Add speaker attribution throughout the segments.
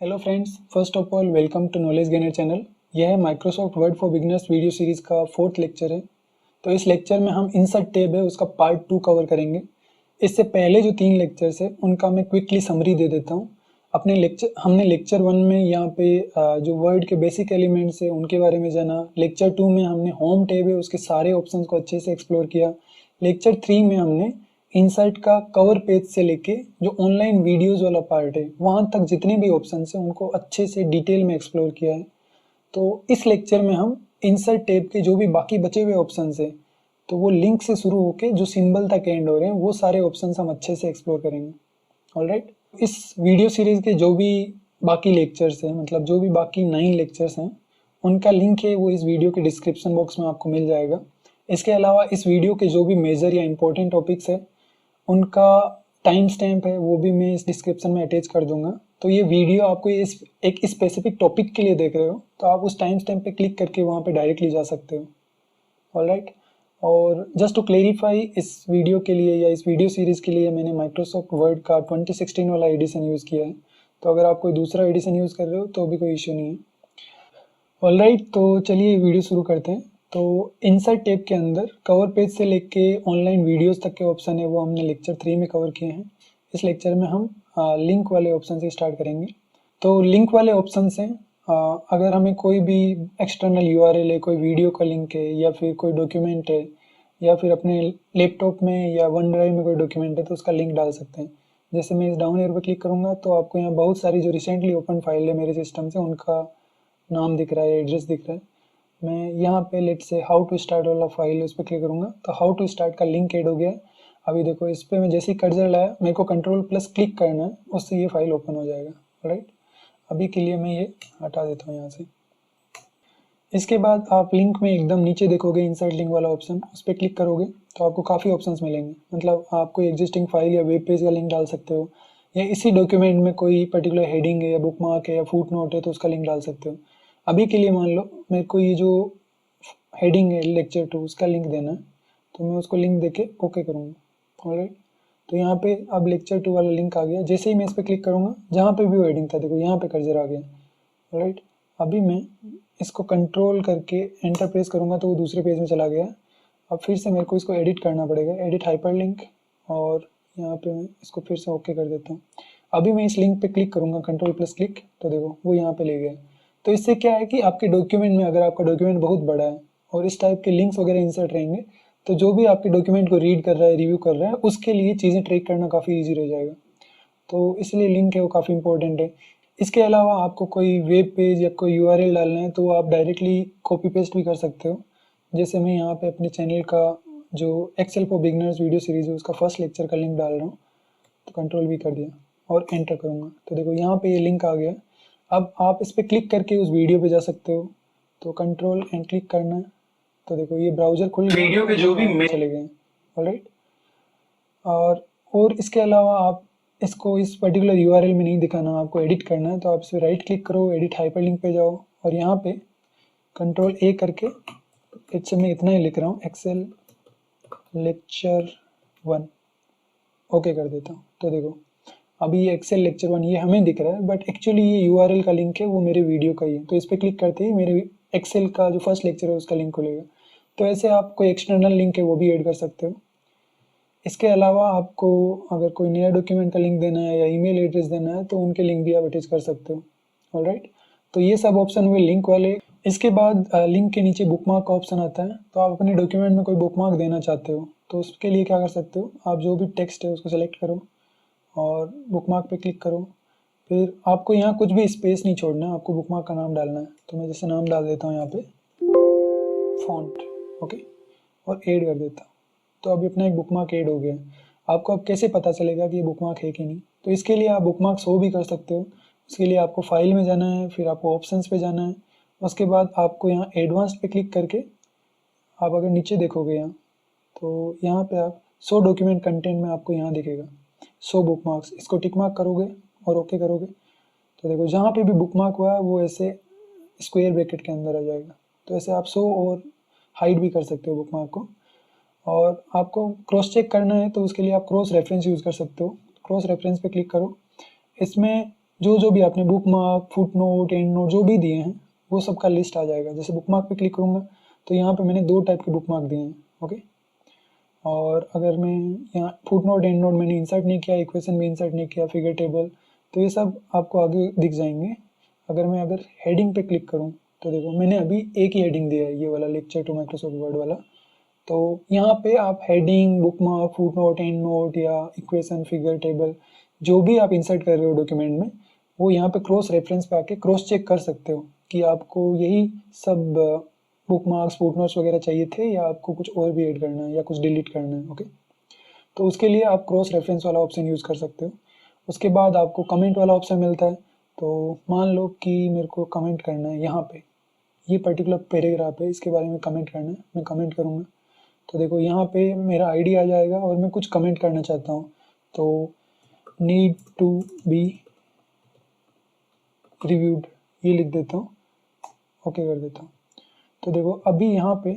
Speaker 1: Hello friends, first of all welcome to knowledge gainer channel. यह है Microsoft Word for beginners video series का 4th lecture है। तो इस लेक्चर में हम इंसर्ट टैब है उसका पार्ट 2 कवर करेंगे। इससे पहले जो 3 लेक्चर्स है उनका मैं क्विकली समरी दे देता हूँ। हमने लेक्चर 1 में यहाँ पे जो वर्ड के बेसिक एलिमेंट्स है उनके बारे में जाना। लेक्चर 2 में हमने होम टैब है उसके सारे ऑप्शन को अच्छे से एक्सप्लोर किया। लेक्चर 3 में हमने इंसर्ट का कवर पेज से लेके जो ऑनलाइन वीडियोस वाला पार्ट है वहाँ तक जितने भी ऑप्शन हैं उनको अच्छे से डिटेल में एक्सप्लोर किया है। तो इस लेक्चर में हम इंसर्ट टैब के जो भी बाकी बचे हुए ऑप्शन है तो वो लिंक से शुरू होके जो सिंबल तक एंड हो रहे हैं वो सारे ऑप्शन हम अच्छे से एक्सप्लोर करेंगे। ऑलराइट, इस वीडियो सीरीज के जो भी बाकी लेक्चर्स हैं, मतलब जो भी बाकी 9 लेक्चर्स हैं, उनका लिंक है वो इस वीडियो के डिस्क्रिप्शन बॉक्स में आपको मिल जाएगा। इसके अलावा इस वीडियो के जो भी मेजर या इंपॉर्टेंट टॉपिक्स है उनका टाइम स्टैम्प है वो भी मैं इस डिस्क्रिप्शन में अटैच कर दूंगा। तो ये वीडियो आपको इस एक स्पेसिफिक टॉपिक के लिए देख रहे हो तो आप उस टाइम स्टैम्प पे क्लिक करके वहाँ पे डायरेक्टली जा सकते हो। ऑलराइट, और जस्ट टू क्लेरिफाई, इस वीडियो के लिए या इस वीडियो सीरीज़ के लिए मैंने माइक्रोसॉफ्ट वर्ड का 2016 वाला एडिशन यूज़ किया है। तो अगर आप कोई दूसरा एडिशन यूज़ कर रहे हो तो भी कोई इशू नहीं है। ऑलराइट, तो चलिए वीडियो शुरू करते हैं। तो इंसर्ट टैब के अंदर कवर पेज से लेके ऑनलाइन वीडियोस तक के ऑप्शन है वो हमने लेक्चर 3 में कवर किए हैं। इस लेक्चर में हम लिंक वाले ऑप्शन से स्टार्ट करेंगे। तो लिंक वाले ऑप्शन से अगर हमें कोई भी एक्सटर्नल यूआरएल है, कोई वीडियो का लिंक है या फिर कोई डॉक्यूमेंट है या फिर अपने लैपटॉप में या वन ड्राइव में कोई डॉक्यूमेंट है तो उसका लिंक डाल सकते हैं। जैसे मैं इस डाउन एरो पर क्लिक करूँगा तो आपको यहाँ बहुत सारी जो रिसेंटली ओपन फाइल है मेरे सिस्टम से उनका नाम दिख रहा है, एड्रेस दिख रहा है। मैं यहाँ पे लेट से हाउ टू स्टार्ट वाला फाइल उस पर क्लिक करूँगा तो हाउ टू स्टार्ट का लिंक ऐड हो गया। अभी देखो इस पर मैं जैसे ही कर्सर लाया मेरे को कंट्रोल प्लस क्लिक करना है, उससे ये फाइल ओपन हो जाएगा। राइट, अभी के लिए मैं ये हटा देता हूँ यहाँ से। इसके बाद आप लिंक में एकदम नीचे देखोगे इंसर्ट लिंक वाला ऑप्शन, उस पर क्लिक करोगे तो आपको काफ़ी ऑप्शंस मिलेंगे। मतलब आप कोई एग्जिस्टिंग फाइल या वेब पेज का लिंक डाल सकते हो या इसी डॉक्यूमेंट में कोई पर्टिकुलर हेडिंग है या बुक मार्क है या फुट नोट है तो उसका लिंक डाल सकते हो। अभी के लिए मान लो मेरे को ये जो हेडिंग है लेक्चर 2 उसका लिंक देना है तो मैं उसको लिंक देके ओके करूँगा। ऑलराइट, तो यहाँ पे अब लेक्चर 2 वाला लिंक आ गया। जैसे ही मैं इस पर क्लिक करूँगा जहाँ पे भी वो हेडिंग था देखो यहाँ पे कर्सर आ गया। ऑलराइट, अभी मैं इसको कंट्रोल करके एंटर प्रेस करूँगा तो वो दूसरे पेज में चला गया। अब फिर से मेरे को इसको एडिट करना पड़ेगा, एडिट हाइपरलिंक, और यहाँ पे मैं इसको फिर से ओके कर देता हूँ। अभी मैं इस लिंक पे क्लिक करूँगा कंट्रोल प्लस क्लिक तो देखो वो यहाँ पे ले गया। तो इससे क्या है कि आपके डॉक्यूमेंट में अगर आपका डॉक्यूमेंट बहुत बड़ा है और इस टाइप के लिंक्स वगैरह इंसर्ट रहेंगे तो जो भी आपके डॉक्यूमेंट को रीड कर रहा है, रिव्यू कर रहा है, उसके लिए चीज़ें ट्रैक करना काफ़ी ईजी रह जाएगा। तो इसलिए लिंक है वो काफ़ी इंपॉर्टेंट है। इसके अलावा आपको कोई वेब पेज या कोई यूआरएल डालना है तो आप डायरेक्टली कॉपी पेस्ट भी कर सकते हो। जैसे मैं यहाँ पे अपने चैनल का जो Excel for beginners video series है उसका फर्स्ट लेक्चर का लिंक डाल रहा हूँ तो कंट्रोल भी कर दिया और एंटर करूँगा तो देखो यहाँ पे ये लिंक आ गया। अब आप इस पर क्लिक करके उस वीडियो पे जा सकते हो। तो कंट्रोल एंड क्लिक करना है तो देखो ये ब्राउजर खुल गया, वीडियो के जो भी चले गए। ऑलराइट, और इसके अलावा आप इसको इस पर्टिकुलर यूआरएल में नहीं दिखाना, आपको एडिट करना है तो आप इसे राइट क्लिक करो, एडिट हाइपरलिंक पे जाओ और यहाँ पे कंट्रोल ए करके इससे मैं इतना ही लिख रहा हूँ एक्सेल लेक्चर 1 ओके कर देता हूँ। तो देखो अभी ये एक्सेल लेक्चर 1 ये हमें दिख रहा है बट एक्चुअली ये यूआरएल का लिंक है वो मेरे वीडियो का ही है। तो इस पर क्लिक करते ही मेरे एक्सेल का जो फर्स्ट लेक्चर है उसका लिंक खुलेगा। तो ऐसे आप कोई एक्सटर्नल लिंक है वो भी ऐड कर सकते हो। इसके अलावा आपको अगर कोई नया डॉक्यूमेंट का लिंक देना है या ईमेल एड्रेस देना है तो उनके लिंक भी आप अटैच कर सकते हो। ऑलराइट, तो ये सब ऑप्शन हुए लिंक वाले। इसके बाद लिंक के नीचे बुकमार्क का ऑप्शन आता है। तो आप अपने डॉक्यूमेंट में कोई बुकमार्क देना चाहते हो तो उसके लिए क्या कर सकते हो, आप जो भी टेक्स्ट है उसको सेलेक्ट करो और बुकमार्क पे क्लिक करो। फिर आपको यहाँ कुछ भी स्पेस नहीं छोड़ना है, आपको बुकमार्क का नाम डालना है। तो मैं जैसे नाम डाल देता हूँ यहाँ पे फॉन्ट, ओके, और ऐड कर देता हूँ। तो अभी अपना एक बुकमार्क ऐड हो गया। आपको अब कैसे पता चलेगा कि ये बुकमार्क है कि नहीं, तो इसके लिए आप बुकमार्क शो भी कर सकते हो। उसके लिए आपको फाइल में जाना है, फिर आपको ऑप्शंस पे जाना है, उसके बाद आपको यहाँ एडवांस पे क्लिक करके आप अगर नीचे देखोगे यहाँ तो यहाँ पे आप शो डॉक्यूमेंट कंटेंट में आपको यहाँ दिखेगा शो बुकमार्क्स, इसको टिक मार्क करोगे और ओके करोगे तो देखो जहाँ पे भी बुकमार्क हुआ है वो ऐसे स्क्वायर ब्रैकेट के अंदर आ जाएगा। तो ऐसे आप शो और हाइड भी कर सकते हो बुकमार्क को। और आपको क्रॉस चेक करना है तो उसके लिए आप क्रॉस रेफरेंस यूज़ कर सकते हो। क्रॉस रेफरेंस पे क्लिक करो। इसमें जो जो भी आपने book mark, foot note, and note जो भी दिए हैं वो सब का लिस्ट आ जाएगा। जैसे बुक मार्क पे क्लिक करूँगा तो यहाँ पे मैंने 2 टाइप के बुक मार्क दिए हैं, ओके। और अगर मैं यहाँ फुट नोट, एंड नोट मैंने इंसर्ट नहीं किया, इक्वेशन भी इंसर्ट नहीं किया, फिगर टेबल, तो ये सब आपको आगे दिख जाएंगे। अगर हेडिंग पे क्लिक करूँ तो देखो मैंने अभी एक ही हेडिंग दिया है, ये वाला लेक्चर टू माइक्रोसॉफ्ट वर्ड वाला। तो यहाँ पे आप heading, bookmark, foot note, and note या इक्वेशन, फिगर टेबल जो भी आप इंसर्ट कर रहे हो डॉक्यूमेंट में, वो यहाँ पे क्रॉस रेफरेंस पे आके क्रॉस चेक कर सकते हो कि आपको यही सब बुक मार्क्स, फुट नोट्स वगैरह चाहिए थे या आपको कुछ और भी ऐड करना है या कुछ डिलीट करना है, ओके। तो उसके लिए आप क्रॉस रेफरेंस वाला ऑप्शन यूज़ कर सकते हो। उसके बाद आपको कमेंट वाला ऑप्शन मिलता है। तो मान लो कि मेरे को कमेंट करना है यहाँ पे, ये पर्टिकुलर पैराग्राफ है, इसके बारे में कमेंट करना है, मैं कमेंट करूँगा। तो देखो यहाँ पे मेरा आईडी आ जाएगा और मैं कुछ कमेंट करना चाहता हूँ, तो नीड टू बी रिव्यूड ये लिख देता हूँ, ओके कर देता हूँ। तो देखो अभी यहाँ पे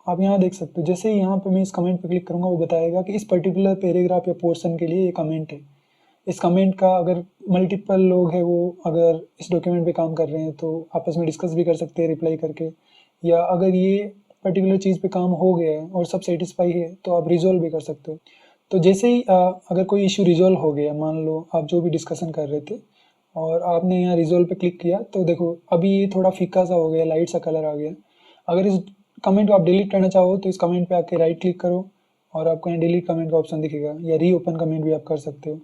Speaker 1: आप यहाँ देख सकते हो, जैसे ही यहाँ पे मैं इस कमेंट पे क्लिक करूँगा वो बताएगा कि इस पर्टिकुलर पैराग्राफ या पोर्शन के लिए ये कमेंट है। इस कमेंट का अगर मल्टीपल लोग हैं वो अगर इस डॉक्यूमेंट पे काम कर रहे हैं तो आपस में डिस्कस भी कर सकते हैं रिप्लाई करके, या अगर ये पर्टिकुलर चीज़ पे काम हो गया है और सब सेटिस्फाई है तो आप रिजोल्व भी कर सकते हो। तो जैसे ही अगर कोई इशू रिजोल्व हो गया, मान लो आप जो भी डिस्कशन कर रहे थे और आपने यहाँ रिजोल्व पे क्लिक किया, तो देखो अभी ये थोड़ा फीका सा हो गया, लाइट सा कलर आ गया। अगर इस कमेंट को आप डिलीट करना चाहो तो इस कमेंट पे आके राइट क्लिक करो और आपको यहाँ डिलीट कमेंट का ऑप्शन दिखेगा, या री ओपन कमेंट भी आप कर सकते हो।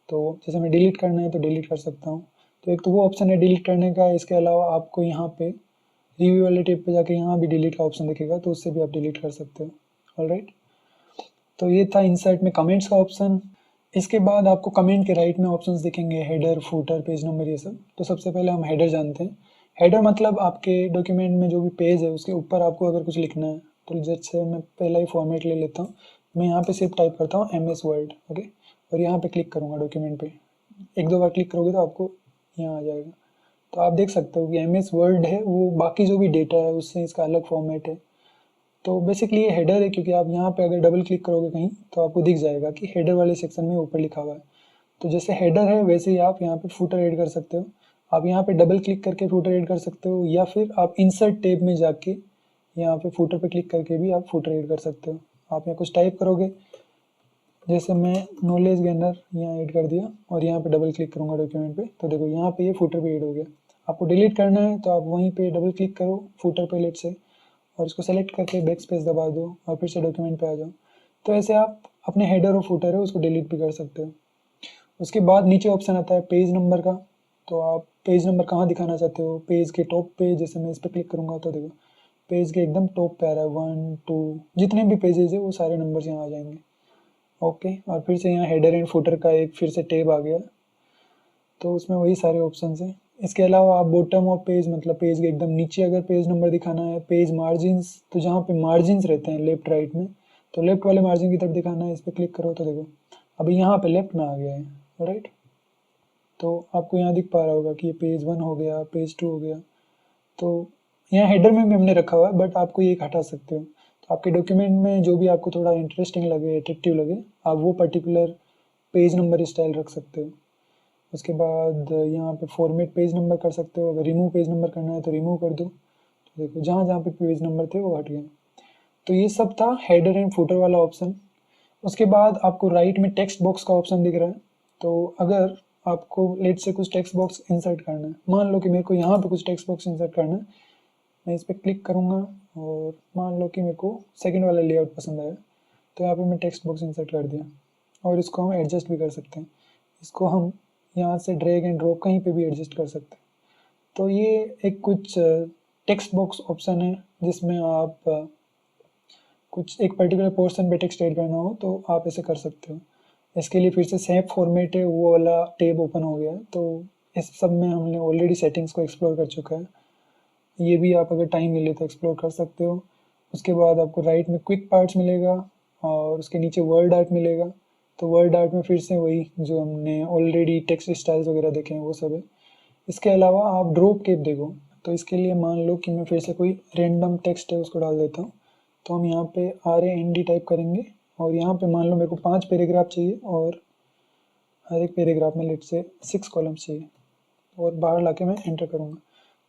Speaker 1: तो जैसे मैं डिलीट करना है तो डिलीट कर सकता हूँ। तो एक तो वो ऑप्शन है डिलीट करने का, इसके अलावा आपको यहाँ पे रिव्यू वाले टेब पे जाके यहाँ भी डिलीट का ऑप्शन दिखेगा, तो उससे भी आप डिलीट कर सकते हो। ऑलराइट, तो ये था इंसर्ट में कमेंट्स का ऑप्शन। इसके बाद आपको कमेंट के राइट में ऑप्शंस दिखेंगे, हेडर, फूटर, पेज नंबर, ये सब। तो सबसे पहले हम हेडर जानते हैं। हेडर मतलब आपके डॉक्यूमेंट में जो भी पेज है उसके ऊपर आपको अगर कुछ लिखना है, तो जैसे मैं पहला ही फॉर्मेट ले लेता हूँ। मैं यहाँ पे सिर्फ टाइप करता हूँ MS वर्ड, ओके, और यहाँ पे क्लिक करूँगा डॉक्यूमेंट पे। एक दो बार क्लिक करोगे तो आपको यहाँ आ जाएगा। तो आप देख सकते हो कि MS वर्ड है वो बाकी जो भी डेटा है उससे इसका अलग फॉर्मेट है। तो बेसिकली ये हेडर है, क्योंकि आप यहाँ पे अगर डबल क्लिक करोगे कहीं तो आपको दिख जाएगा कि हेडर वाले सेक्शन में ऊपर लिखा हुआ है। तो जैसे हेडर है वैसे ही आप यहाँ पे फुटर ऐड कर सकते हो। आप यहाँ पे डबल क्लिक करके फुटर ऐड कर सकते हो, या फिर आप इंसर्ट टैब में जाके यहाँ पे फुटर पे क्लिक करके भी आप फुटर ऐड कर सकते हो। आप यहाँ कुछ टाइप करोगे, जैसे मैं नॉलेज गेनर यहाँ ऐड कर दिया और यहाँ पे डबल क्लिक करूँगा डॉक्यूमेंट पे, तो देखो यहाँ पे ये फुटर भी ऐड हो गया। आपको डिलीट करना है तो आप वहीं पे डबल क्लिक करो फुटर पे लेट से, और इसको सेलेक्ट करके बैक स्पेस दबा दो और फिर से डॉक्यूमेंट पे आ जाओ। तो ऐसे आप अपने हेडर और फुटर है उसको डिलीट भी कर सकते हो। उसके बाद नीचे ऑप्शन आता है पेज नंबर का। तो आप पेज नंबर कहाँ दिखाना चाहते हो, पेज के टॉप पे, जैसे मैं इस पर क्लिक करूँगा तो देखो पेज के एकदम टॉप पे आ रहा है 1 2, जितने भी पेजेज है वो सारे नंबर्स यहाँ आ जाएंगे, ओके। और फिर से यहाँ हेडर एंड फुटर का एक फिर से टैब आ गया, तो उसमें वही सारे ऑप्शंस हैं। इसके अलावा आप बॉटम ऑफ पेज मतलब पेज के एकदम नीचे अगर पेज नंबर दिखाना है, पेज मार्जिन्स, तो जहाँ पे मार्जिन्स रहते हैं लेफ्ट राइट में, तो लेफ्ट वाले मार्जिन की तरफ दिखाना है, इस पर क्लिक करो तो देखो अभी यहाँ पे लेफ्ट में आ गया है, राइट। तो आपको यहाँ दिख पा रहा होगा कि ये पेज 1 हो गया, पेज 2 हो गया। तो यहाँ हेडर में भी हमने रखा हुआ है, बट आपको ये हटा सकते हो। तो आपके डॉक्यूमेंट में जो भी आपको थोड़ा इंटरेस्टिंग लगे, अट्रैक्टिव लगे, आप वो पर्टिकुलर पेज नंबर स्टाइल रख सकते हो। उसके बाद यहाँ पे फॉर्मेट पेज नंबर कर सकते हो। अगर रिमूव पेज नंबर करना है तो रिमूव कर दो, तो देखो जहाँ जहाँ पे पेज नंबर थे वो हट गए। तो ये सब था हेडर एंड फुटर वाला ऑप्शन। उसके बाद आपको राइट में टेक्स्ट बॉक्स का ऑप्शन दिख रहा है। तो अगर आपको लेट से कुछ टेक्स्ट बॉक्स इंसर्ट करना है, मान लो कि मेरे को यहाँ पे कुछ टेक्स्ट बॉक्स इंसर्ट करना है, मैं इस पर क्लिक करूँगा और मान लो कि मेरे को सेकंड वाला लेआउट पसंद आया, तो यहाँ पे मैं टेक्स्ट बॉक्स इंसर्ट कर दिया। और इसको हम एडजस्ट भी कर सकते हैं, इसको हम यहाँ से ड्रैग एंड ड्रॉप कहीं पे भी एडजस्ट कर सकते हैं। तो ये एक कुछ टेक्स्ट बॉक्स ऑप्शन है जिसमें आप कुछ एक पर्टिकुलर पोर्शन पे टेक्स्ट ऐड करना हो तो आप ऐसे कर सकते हो। इसके लिए फिर से सेम फॉर्मेट है वो वाला टैब ओपन हो गया है। तो इस सब में हमने ऑलरेडी सेटिंग्स को एक्सप्लोर कर चुका है, ये भी आप अगर टाइम मिले तो एक्सप्लोर कर सकते हो। उसके बाद आपको राइट में क्विक पार्ट्स मिलेगा और उसके नीचे वर्ड आर्ट मिलेगा। तो वर्ड आर्ट में फिर से वही जो हमने ऑलरेडी टेक्स्ट स्टाइल्स वगैरह देखे हैं वो सब है। इसके अलावा आप ड्रॉप कैप देखो, तो इसके लिए मान लो कि मैं फिर से कोई रैंडम टेक्स्ट है उसको डाल देता हूँ। तो हम यहाँ पे RAND टाइप करेंगे और यहाँ पे मान लो मेरे को 5 पैराग्राफ चाहिए और हर एक पैराग्राफ में लेट से 6 कॉलम्स चाहिए और बाहर लाके मैं एंटर करूँगा।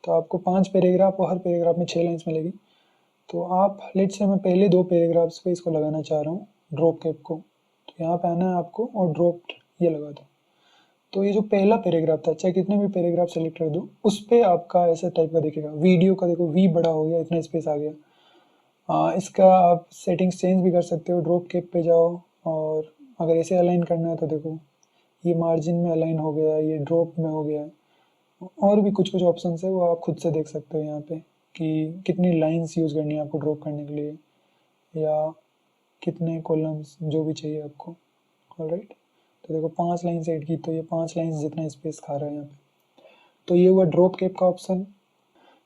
Speaker 1: तो आपको 5 पैराग्राफ और हर पैराग्राफ में 6 लाइन्स मिलेगी। तो आप लेट से मैं पहले 2 पैराग्राफ्स पे इसको लगाना चाह रहा हूँ ड्रॉप कैप को। तो यहाँ पे आना है आपको और ड्रॉप ये लगा दो। तो ये जो पहला पैराग्राफ था, चाहे कितने भी पैराग्राफ सेलेक्ट कर दो, उस पे आपका ऐसा टाइप का दिखेगा। वीडियो का देखो वी बड़ा हो गया, इतना स्पेस आ गया। इसका आप सेटिंग्स चेंज भी कर सकते हो। ड्रॉप कैप पे जाओ और अगर ऐसे अलाइन करना है तो देखो ये मार्जिन में अलाइन हो गया, ये ड्रॉप में हो गया। और भी कुछ कुछ ऑप्शन है वो आप खुद से देख सकते हो यहाँ पे कि कितनी लाइंस यूज़ करनी है आपको ड्रॉप करने के लिए या कितने कॉलम्स जो भी चाहिए आपको। ऑलराइट, तो देखो 5 लाइन्स ऐड की तो ये 5 लाइन्स जितना स्पेस खा रहा है यहाँ पे। तो ये हुआ ड्रॉप कैप का ऑप्शन।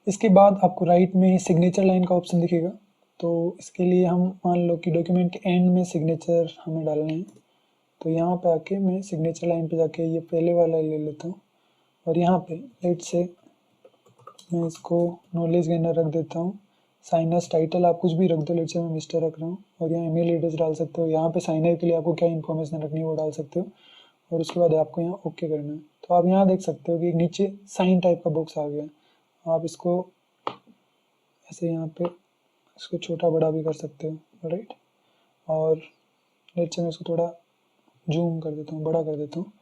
Speaker 1: इसके बाद आपको राइट में सिग्नेचर लाइन का ऑप्शन दिखेगा। तो इसके लिए हम मान लो कि डॉक्यूमेंट के एंड में सिग्नेचर हमें डालने हैं। तो यहाँ पे आके मैं सिग्नेचर लाइन पे जाके ये पहले वाला ले लेता हूँ और यहाँ पे लेट से मैं इसको नॉलेज गेनर रख देता हूँ। साइनस टाइटल आप कुछ भी रख दो, लेट से मैं मिस्टर रख रहा हूँ और यहाँ ईमेल एड्रेस डाल सकते हो। यहाँ पे साइनर के लिए आपको क्या इन्फॉर्मेशन रखनी है वो डाल सकते हो और उसके बाद आपको यहाँ ओके करना है। तो आप यहाँ देख सकते हो कि नीचे साइन टाइप का बॉक्स आ गया। आप इसको ऐसे यहाँ पे इसको छोटा बड़ा भी कर सकते हो। राइट, और लेट से मैं इसको थोड़ा जूम कर देता हूँ, बड़ा कर देता हूँ।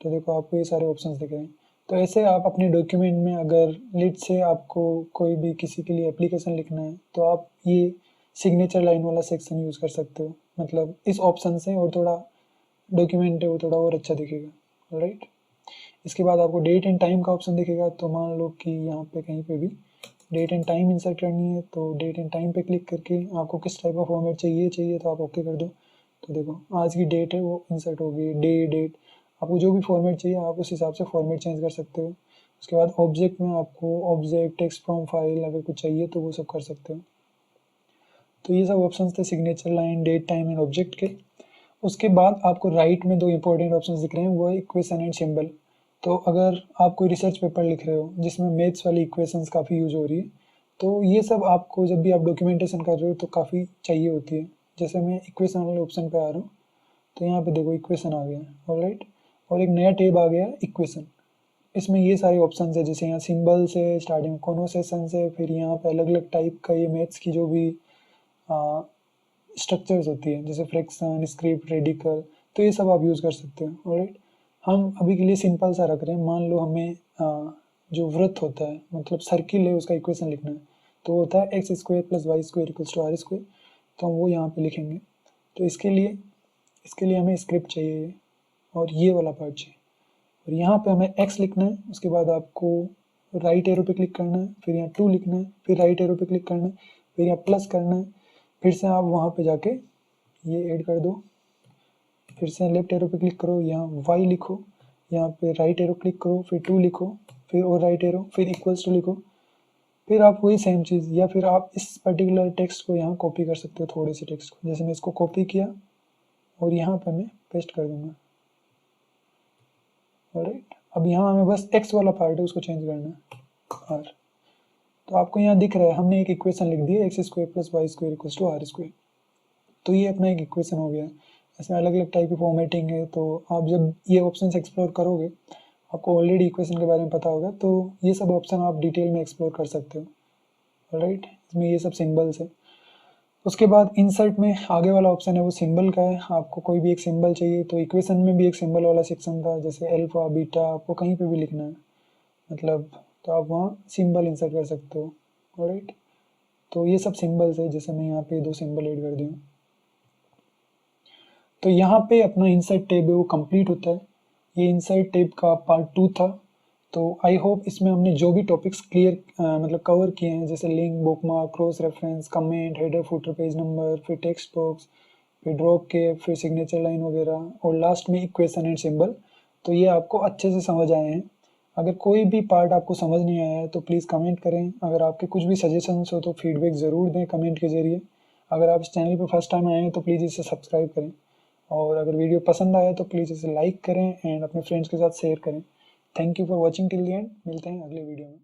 Speaker 1: तो देखो आपको ये सारे ऑप्शंस दिख रहे हैं। तो ऐसे आप अपने डॉक्यूमेंट में अगर लेट से आपको कोई भी किसी के लिए एप्लीकेशन लिखना है तो आप ये सिग्नेचर लाइन वाला सेक्शन यूज़ कर सकते हो। मतलब इस ऑप्शन से और थोड़ा डॉक्यूमेंट है वो थोड़ा और अच्छा दिखेगा। राइट, इसके बाद आपको डेट एंड टाइम का ऑप्शन दिखेगा। तो मान लो कि यहाँ पे कहीं पे भी डेट एंड टाइम इंसर्ट करनी है तो डेट एंड टाइम पे क्लिक करके आपको किस टाइप का फॉर्मेट चाहिए तो आप ओके कर दो। तो देखो आज की डेट है वो इंसर्ट होगी, डे डेट, आपको जो भी फॉर्मेट चाहिए आप उस हिसाब से फॉर्मेट चेंज कर सकते हो। उसके बाद ऑब्जेक्ट में आपको ऑब्जेक्ट टेक्स्ट फ्रॉम फाइल अगर कुछ चाहिए तो वो सब कर सकते हो। तो ये सब ऑप्शंस थे signature line, date, time and object के। उसके बाद आपको राइट में 2 इंपॉर्टेंट ऑप्शंस दिख रहे हैं, वो है इक्वेशन एंड सिंबल। तो अगर आप कोई रिसर्च पेपर लिख रहे हो जिसमें मैथ्स वाली इक्वेशंस काफ़ी यूज हो रही है तो ये सब आपको जब भी आप डॉक्यूमेंटेशन कर रहे हो तो काफ़ी चाहिए होती है। जैसे मैं इक्वेशन वाले ऑप्शन पे आ रहा हूँ तो यहाँ पे देखो इक्वेशन आ गया है। ऑलराइट, और एक नया टैब आ गया है इक्वेशन। इसमें ये सारे ऑप्शन है, जैसे यहाँ सिंबल से स्टार्टिंग कॉन्वर्सेशन से, फिर यहाँ पे अलग अलग टाइप का ये मैथ्स की जो भी स्ट्रक्चर्स होती है जैसे फ्रैक्शन, स्क्रिप्ट, रेडिकल, तो ये सब आप यूज़ कर सकते हो। ऑलराइट, हम अभी के लिए सिंपल सा रख रहे हैं। मान लो हमें जो वृत्त होता है मतलब सर्किल है उसका इक्वेशन लिखना है तो वो होता है X square plus Y square equals to R square. तो हम वो यहाँ पे लिखेंगे। तो इसके लिए हमें स्क्रिप्ट चाहिए और ये वाला पार्ट चाहिए और यहाँ पे हमें एक्स लिखना है। उसके बाद आपको राइट एरो पे क्लिक करना है, फिर यहाँ 2 लिखना है, फिर राइट एरो पे क्लिक करना है, फिर यहाँ प्लस करना है, फिर से आप वहाँ पे जाके ये ऐड कर दो, फिर से लेफ्ट एरो पे क्लिक करो, यहाँ y लिखो, यहाँ पे राइट एरो क्लिक करो, फिर 2 लिखो, फिर और राइट एरो, फिर इक्वल्स टू लिखो, फिर आप वही सेम चीज़, या फिर आप इस पर्टिकुलर टेक्स्ट को यहाँ कॉपी कर सकते हो, थोड़े से टेक्स्ट को। जैसे मैं इसको कॉपी किया और यहाँ पे मैं पेस्ट कर दूंगा। ऑलराइट, अब यहाँ हमें बस x वाला पार्ट है उसको चेंज करना है r। तो आपको यहाँ दिख रहा है हमने एक इक्वेशन लिख दी है X square plus Y square equals to R square. तो ये अपना एक इक्वेशन हो गया। इसमें अलग अलग टाइप की फॉर्मेटिंग है। तो आप जब ये ऑप्शन एक्सप्लोर करोगे आपको ऑलरेडी इक्वेशन के बारे में पता होगा तो ये सब ऑप्शन आप डिटेल में एक्सप्लोर कर सकते हो। ऑलराइट, इसमें ये सब सिंबल्स है। उसके बाद इंसर्ट में आगे वाला ऑप्शन है वो सिंबल का है। आपको कोई भी एक सिंबल चाहिए तो इक्वेशन में भी एक सिंबल वाला सेक्शन था, जैसे अल्फा बीटा आपको कहीं पे भी लिखना है मतलब, तो आप वहाँ सिंबल इंसर्ट कर सकते हो। ऑलराइट, तो ये सब सिंबल्स है। जैसे मैं यहाँ पे 2 सिंबल ऐड कर दूँ तो यहाँ पे अपना इंसर्ट टैब है वो कंप्लीट होता है। ये इंसर्ट टैब का पार्ट 2 था। तो आई होप इसमें हमने जो भी टॉपिक्स क्लियर मतलब कवर किए हैं जैसे link, bookmark, cross reference, comment, header, footer, page number, फिर टेक्स्ट बॉक्स, फिर ड्रॉप के, फिर सिग्नेचर लाइन वगैरह और लास्ट में इक्वेशन एंड सिंबल, तो ये आपको अच्छे से समझ आए हैं। अगर कोई भी पार्ट आपको समझ नहीं आया है तो प्लीज़ कमेंट करें। अगर आपके कुछ भी सजेशंस हो तो फीडबैक ज़रूर दें कमेंट के ज़रिए। अगर आप इस चैनल पर फर्स्ट टाइम आए हैं तो प्लीज़ इसे सब्सक्राइब करें और अगर वीडियो पसंद आया तो प्लीज़ इसे लाइक करें एंड अपने फ्रेंड्स के साथ शेयर करें। Thank you for watching till the end. मिलते हैं अगले वीडियो में।